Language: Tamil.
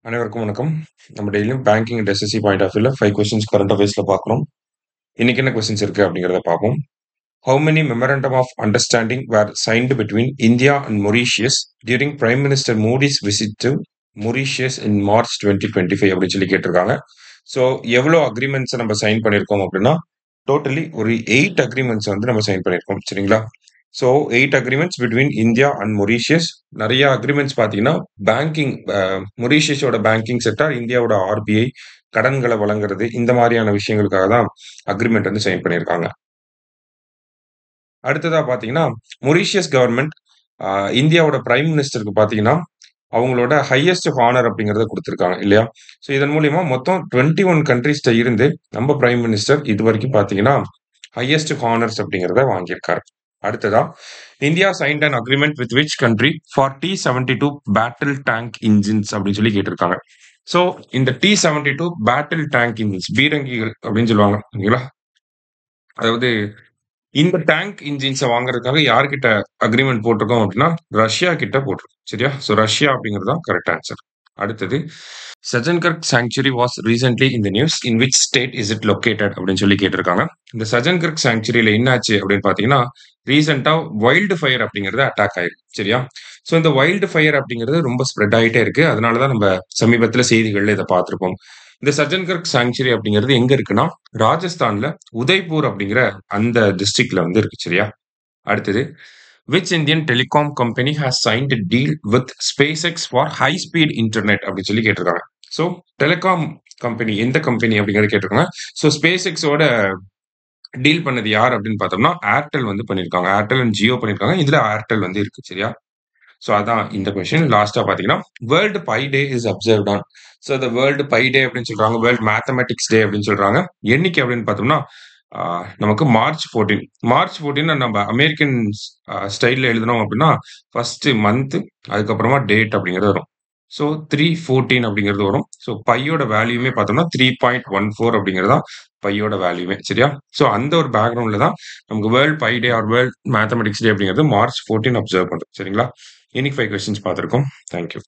அனைவருக்கும் வணக்கம். நம்ம டெய்லியும் banking and SSC point of வியூல 5 கொஸ்டின்ஸ் கரண்ட் அஃபேர்ஸ்ல பார்க்குறோம். இன்னைக்கு என்ன கொஸ்டின்ஸ் இருக்கு அப்படிங்கிறத பார்ப்போம். How many memorandum of understanding were signed between India and Mauritius during Prime Minister Modi's visit to Mauritius in March 2025 அப்படின்னு சொல்லி கேட்டிருக்காங்க. ஸோ எவ்வளோ அக்ரிமெண்ட்ஸ் நம்ம சைன் பண்ணியிருக்கோம் அப்படின்னா டோட்டலி ஒரு 8 அக்ரிமெண்ட்ஸ் வந்து நம்ம சைன் பண்ணியிருக்கோம். சரிங்களா? So 8 agreements between India and Mauritius. நிறைய அக்ரிமெண்ட்ஸ் பார்த்தீங்கன்னா பேங்கிங் மொரீஷியஸோட பேங்கிங் செக்டார், இந்தியாவோட ஆர்பிஐ கடன்களை வழங்குறது, இந்த மாதிரியான விஷயங்களுக்காக தான் அக்ரிமெண்ட் வந்து சைன் பண்ணியிருக்காங்க. அடுத்ததா பார்த்தீங்கன்னா மொரீஷியஸ் கவர்மெண்ட் இந்தியாவோட பிரைம் மினிஸ்டருக்கு பார்த்தீங்கன்னா அவங்களோட ஹையஸ்ட் ஹானர் அப்படிங்கறத கொடுத்திருக்காங்க இல்லையா? ஸோ இதன் மூலியமா மொத்தம் 21 கண்ட்ரீஸ்ல இருந்து நம்ம பிரைம் மினிஸ்டர் இது வரைக்கும் பார்த்தீங்கன்னா ஹையஸ்ட் ஹானர்ஸ் அப்படிங்கறத வாங்கியிருக்காரு. அடுத்ததா India signed an agreement with which country for T-72 battle tank engines அப்படின்னு சொல்லி கேட்டிருக்காங்க. ஸோ இந்த T-72 பேட்டில் டேங்க் இன்ஜின்ஸ் பீரங்கிகள் அப்படின்னு சொல்லுவாங்க இல்லைங்களா? அதாவது இந்த டேங்க் இன்ஜின்ஸை வாங்குறதுக்காக யார்கிட்ட அக்ரிமெண்ட் போட்டிருக்கோம் அப்படின்னா ரஷ்யா கிட்ட போட்டிருக்கோம். சரியா? ஸோ ரஷ்யா அப்படிங்கிறது தான் கரெக்ட் ஆன்சர். அடுத்தது Sajjangarh sanctuary was recently in the news in which state is it located அப்படின்னு சொல்லி கேட்டிருக்காங்க. இந்த சஜன்கர்க் சாங்சுரியில என்னாச்சு அப்படின்னு பாத்தீங்கன்னா ரீசெண்டா வைல்டு ஃபயர் அப்படிங்கிறது அட்டாக் ஆயிருக்கு. சரியா? ஸோ இந்த வைல்டு ஃபயர் அப்படிங்கிறது ரொம்ப ஸ்ப்ரெட் ஆகிட்டே இருக்கு. அதனாலதான் நம்ம சமீபத்துல செய்திகள்ல இதை பார்த்திருப்போம். இந்த சஜன்கர்க் சாங்சுரி அப்படிங்கிறது எங்க இருக்குன்னா ராஜஸ்தான்ல உதய்பூர் அப்படிங்கிற அந்த டிஸ்ட்ரிக்ட்ல வந்து இருக்கு. சரியா? அடுத்தது which Indian telecom company has signed deal with SpaceX for high speed internet அப்படின்னு சொல்லி கேட்டிருக்காங்க. ஸோ டெலிகாம் கம்பெனி எந்த கம்பெனி அப்படிங்கறத கேட்டிருக்காங்க. ஸோ SpaceXோட டீல் பண்ணது யார் அப்படின்னு பார்த்தோம்னா ஏர்டெல் வந்து பண்ணிருக்காங்க. ஏர்டெல் அண்ட் ஜியோ பண்ணிருக்காங்க. இதுல ஏர்டெல் வந்து இருக்கு. சரியா? ஸோ அதான் இந்த கொஸ்டின். லாஸ்டா பாத்தீங்கன்னா world pi day is observed on. So இந்த வேர்ல்டு பை டே அப்படின்னு சொல்றாங்க, வேர்ல்டு மேத்தமெட்டிக்ஸ் டே அப்படின்னு சொல்றாங்க. என்னைக்கு அப்படின்னு பார்த்தோம்னா நமக்கு மார்ச் 14. மார்ச் 14 நம்ம அமெரிக்கன் ஸ்டைல்ல எழுதணும் அப்படின்னா ஃபர்ஸ்ட் மந்த் அதுக்கப்புறமா டேட் அப்படிங்கிறது வரும். ஸோ 3/14 அப்படிங்கிறது வரும். ஸோ பையோட வேல்யூமே பார்த்தோம்னா 3.14 அப்படிங்கிறது தான் பையோட வேல்யூமே. சரியா? ஸோ அந்த ஒரு பேக்ரவுண்ட்ல தான் நமக்கு world pi day or world mathematics day அப்படிங்கிறது மார்ச் 14 அப்சர்வ் பண்றோம். சரிங்களா? இன்னைக்கு 5 கொஸ்டின்ஸ் பார்த்திருக்கோம். தேங்க்யூ.